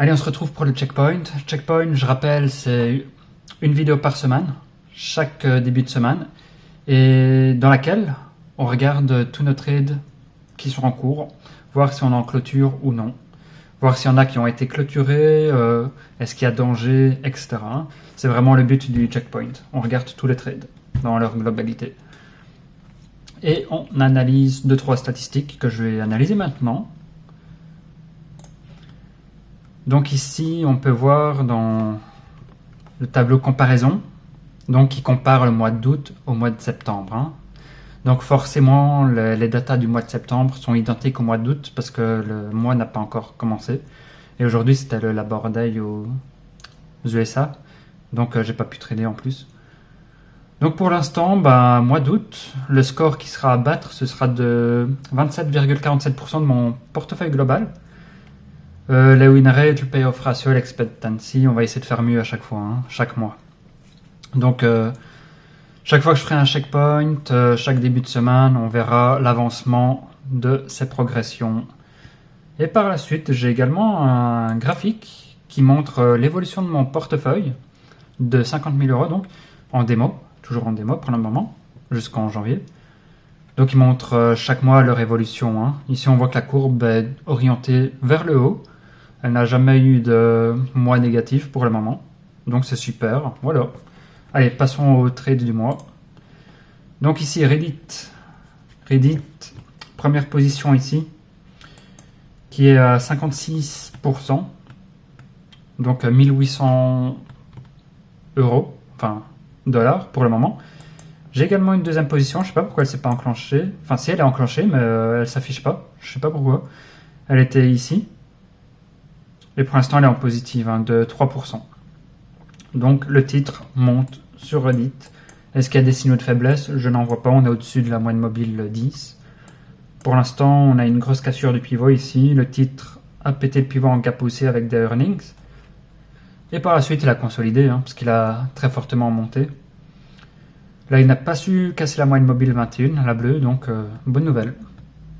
Allez, on se retrouve pour le checkpoint. Checkpoint, je rappelle, c'est une vidéo par semaine, chaque début de semaine, et dans laquelle on regarde tous nos trades qui sont en cours, voir si on est en clôture ou non, voir s'il y en a qui ont été clôturés, est-ce qu'il y a danger, etc. C'est vraiment le but du checkpoint. On regarde tous les trades dans leur globalité. Et on analyse 2-3 statistiques que je vais analyser maintenant. Donc ici, on peut voir dans le tableau comparaison, donc qui compare le mois d'août au mois de septembre. Donc forcément, les datas du mois de septembre sont identiques au mois d'août parce que le mois n'a pas encore commencé. Et aujourd'hui, c'était le Labor Day aux USA, donc j'ai pas pu trader en plus. Donc pour l'instant, mois d'août, le score qui sera à battre, ce sera de 27,47% de mon portefeuille global. Le win rate, le payoff ratio, l'expectancy, on va essayer de faire mieux à chaque fois, chaque mois. Donc chaque fois que je ferai un checkpoint, chaque début de semaine, on verra l'avancement de ces progressions. Et par la suite, j'ai également un graphique qui montre l'évolution de mon portefeuille de 50 000 euros, donc en démo, toujours en démo pour le moment, jusqu'en janvier. Donc il montre chaque mois leur évolution. Ici on voit que la courbe est orientée vers le haut. Elle n'a jamais eu de mois négatif pour le moment. Donc c'est super. Voilà. Allez, passons au trade du mois. Donc ici Reddit, première position ici, qui est à 56%. Donc 1800 euros, enfin dollars pour le moment. J'ai également une deuxième position, je sais pas pourquoi elle s'est pas enclenchée. Enfin si, elle est enclenchée, mais elle s'affiche pas. Je sais pas pourquoi. Elle était ici. Et pour l'instant, elle est en positive, de 3%. Donc le titre monte sur Reddit. Est-ce qu'il y a des signaux de faiblesse? Je n'en vois pas, on est au-dessus de la moyenne mobile 10. Pour l'instant, on a une grosse cassure du pivot ici. Le titre a pété le pivot en gap haussier avec des earnings. Et par la suite, il a consolidé, parce qu'il a très fortement monté. Là, il n'a pas su casser la moyenne mobile 21, la bleue, donc bonne nouvelle.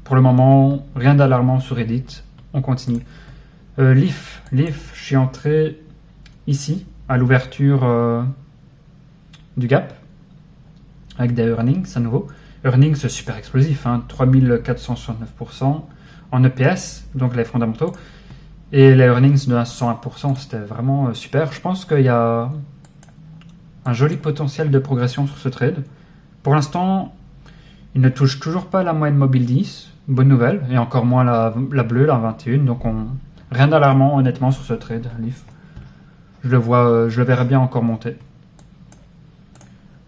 Pour le moment, rien d'alarmant sur Reddit. On continue. Leaf, je suis entré ici, à l'ouverture du gap, avec des earnings à nouveau. Earnings super explosif, 3469% en EPS, donc les fondamentaux. Et les earnings de 101%, c'était vraiment super. Je pense qu'il y a un joli potentiel de progression sur ce trade. Pour l'instant, il ne touche toujours pas la moyenne mobile 10, bonne nouvelle, et encore moins la bleue, la 21, donc rien d'alarmant honnêtement sur ce trade, Leaf. Je le verrai bien encore monter.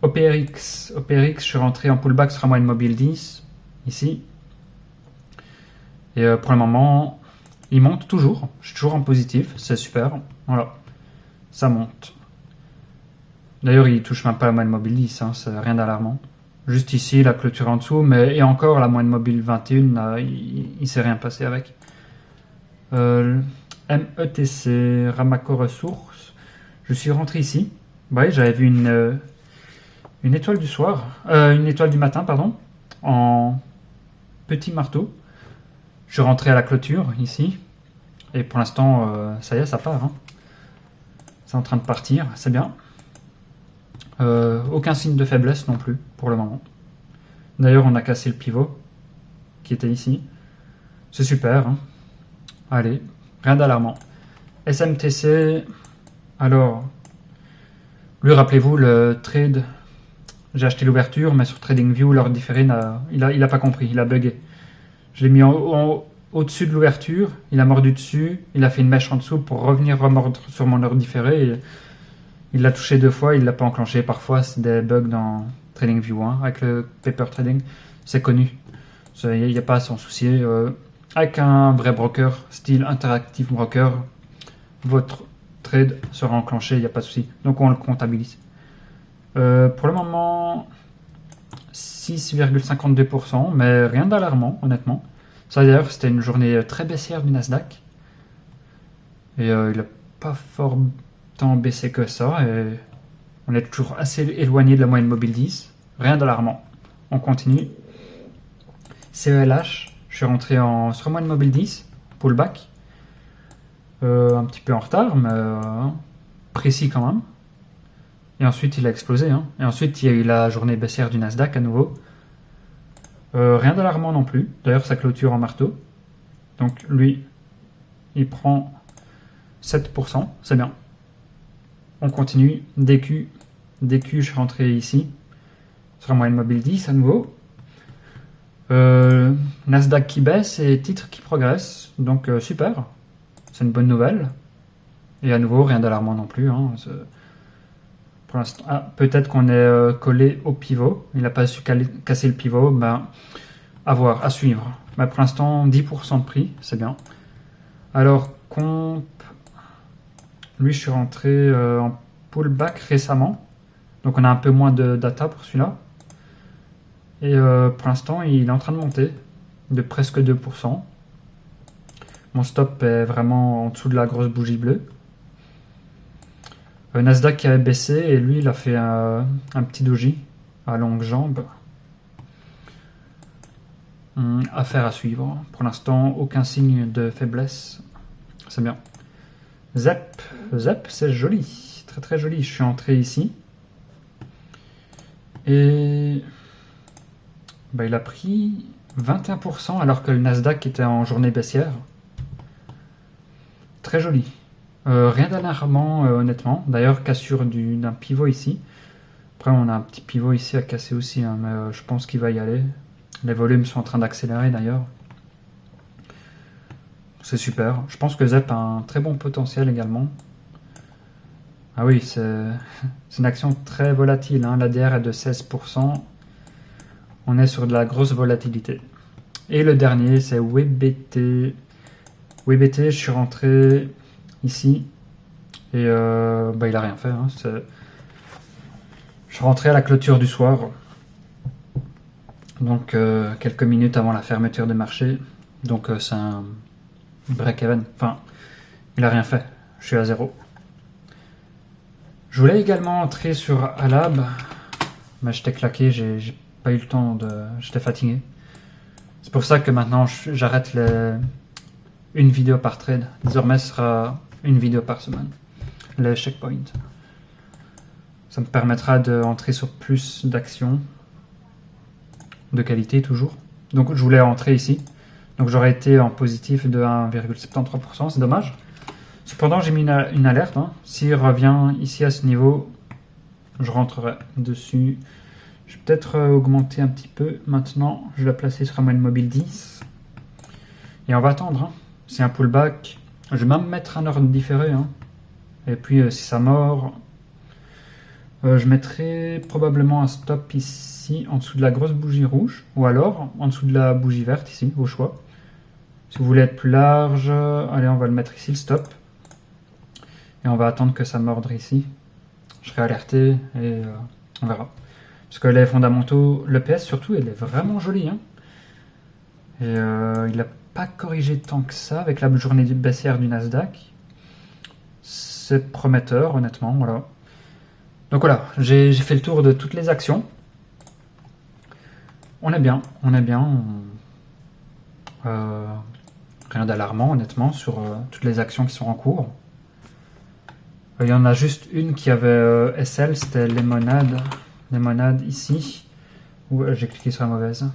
OPRX, je suis rentré en pullback sur la moyenne mobile 10, ici. Et pour le moment, il monte toujours. Je suis toujours en positif, c'est super. Voilà, ça monte. D'ailleurs, il touche même pas la moyenne mobile 10, c'est rien d'alarmant. Juste ici, la clôture en dessous, et encore la moyenne mobile 21, il s'est rien passé avec. METC, Ramaco Ressources. Je suis rentré ici. J'avais vu une étoile du soir, une étoile du matin, pardon, en petit marteau. Je suis rentré à la clôture ici. Et pour l'instant, ça y est, ça part. C'est en train de partir, c'est bien. Aucun signe de faiblesse non plus pour le moment. D'ailleurs, on a cassé le pivot qui était ici. C'est super. Allez, rien d'alarmant. SMTC, alors, lui, rappelez-vous, le trade, j'ai acheté l'ouverture, mais sur TradingView, l'heure différée, il a pas compris, il a bugué. Je l'ai mis au-dessus de l'ouverture, il a mordu dessus, il a fait une mèche en dessous pour revenir remordre sur mon heure différée. Et il l'a touché 2 fois, il l'a pas enclenché. Parfois, c'est des bugs dans TradingView, avec le paper trading, c'est connu. Il n'y a pas à s'en soucier. Avec un vrai broker, style Interactive Broker, votre trade sera enclenché, il n'y a pas de souci. Donc on le comptabilise. Pour le moment, 6,52%, mais rien d'alarmant, honnêtement. Ça d'ailleurs, c'était une journée très baissière du Nasdaq. Et il n'a pas fort tant baissé que ça. Et on est toujours assez éloigné de la moyenne mobile 10. Rien d'alarmant. On continue. CELH, je suis rentré sur moyenne mobile 10, pullback. Un petit peu en retard, mais précis quand même. Et ensuite, il a explosé. Hein. Et ensuite, il y a eu la journée baissière du Nasdaq à nouveau. Rien d'alarmant non plus. D'ailleurs, ça clôture en marteau. Donc, lui, il prend 7%. C'est bien. On continue. DQ, je suis rentré ici. Sur la moyenne mobile 10 à nouveau. Nasdaq qui baisse et titre qui progresse. Donc, super. C'est une bonne nouvelle. Et à nouveau, rien d'alarmant non plus. Hein. Pour l'instant, peut-être qu'on est collé au pivot. Il n'a pas su casser le pivot. Ben, à voir, à suivre. Mais pour l'instant, 10% de prix, c'est bien. Alors, comp. Lui, je suis rentré en pullback récemment. Donc, on a un peu moins de data pour celui-là. Et pour l'instant, il est en train de monter de presque 2%. Mon stop est vraiment en dessous de la grosse bougie bleue. Nasdaq qui avait baissé et lui, il a fait un petit doji à longue jambe. Affaire à suivre. Pour l'instant, aucun signe de faiblesse. C'est bien. Zep, c'est joli. Très très joli. Je suis entré ici. Et bah, il a pris 21% alors que le Nasdaq était en journée baissière. Très joli. Rien d'alarmant honnêtement. D'ailleurs, cassure d'un pivot ici. Après, on a un petit pivot ici à casser aussi, hein, mais je pense qu'il va y aller. Les volumes sont en train d'accélérer d'ailleurs. C'est super. Je pense que Zep a un très bon potentiel également. Ah oui, c'est une action très volatile. Hein. L'ADR est de 16%. On est sur de la grosse volatilité. Et le dernier, c'est WBT. WBT, je suis rentré ici. Et bah, il n'a rien fait. Hein. Je suis rentré à la clôture du soir. Donc quelques minutes avant la fermeture des marchés. Donc c'est un break-even. Enfin, il n'a rien fait. Je suis à 0. Je voulais également entrer sur Alab. Mais j'étais claqué. J'ai pas eu le temps de... J'étais fatigué. C'est pour ça que maintenant j'arrête une vidéo par trade. Désormais ce sera une vidéo par semaine. Les checkpoints. Ça me permettra d'entrer sur plus d'actions. De qualité toujours. Donc je voulais entrer ici. Donc j'aurais été en positif de 1,73%. C'est dommage. Cependant j'ai mis une alerte. Hein. S'il revient ici à ce niveau, je rentrerai dessus. Je vais peut-être augmenter un petit peu. Maintenant, je vais la placer sur la moyenne mobile 10. Et on va attendre. Hein. C'est un pullback. Je vais même mettre un ordre différé. Hein. Et puis, si ça mord, je mettrai probablement un stop ici, en dessous de la grosse bougie rouge. Ou alors, en dessous de la bougie verte, ici, au choix. Si vous voulez être plus large, allez, on va le mettre ici, le stop. Et on va attendre que ça morde ici. Je serai alerté et on verra. Parce que les fondamentaux, le PS surtout, il est vraiment joli. Hein. Et il n'a pas corrigé tant que ça avec la journée baissière du Nasdaq. C'est prometteur, honnêtement. Voilà. Donc voilà, j'ai fait le tour de toutes les actions. On est bien, rien d'alarmant, honnêtement, sur toutes les actions qui sont en cours. Il y en a juste une qui avait SL, c'était Lemonade ici, où j'ai cliqué sur la mauvaise.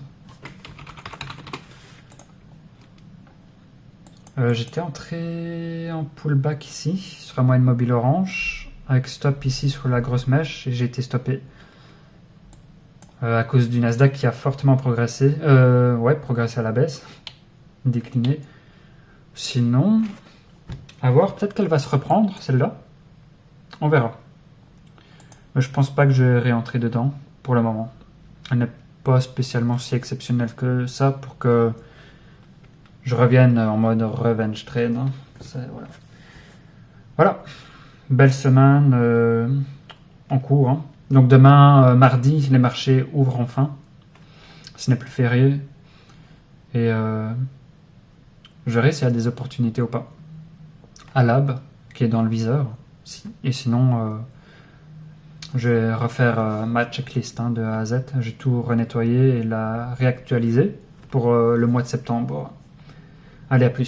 J'étais entré en pullback ici, sur la moyenne mobile orange, avec stop ici sur la grosse mèche, et j'ai été stoppé. À cause du Nasdaq qui a fortement progressé. Progressé à la baisse. Décliné. Sinon, à voir, peut-être qu'elle va se reprendre, celle-là. On verra. Mais je pense pas que je vais réentrer dedans pour le moment. Elle n'est pas spécialement si exceptionnelle que ça pour que je revienne en mode revenge trade. Hein. Voilà. Belle semaine en cours. Hein. Donc demain, mardi, les marchés ouvrent enfin. Ce n'est plus férié. Et je verrai s'il y a des opportunités ou pas. Alab, qui est dans le viseur. Et sinon, je vais refaire ma checklist de A à Z. J'ai tout renettoyé et la réactualisé pour le mois de septembre. Allez, à plus.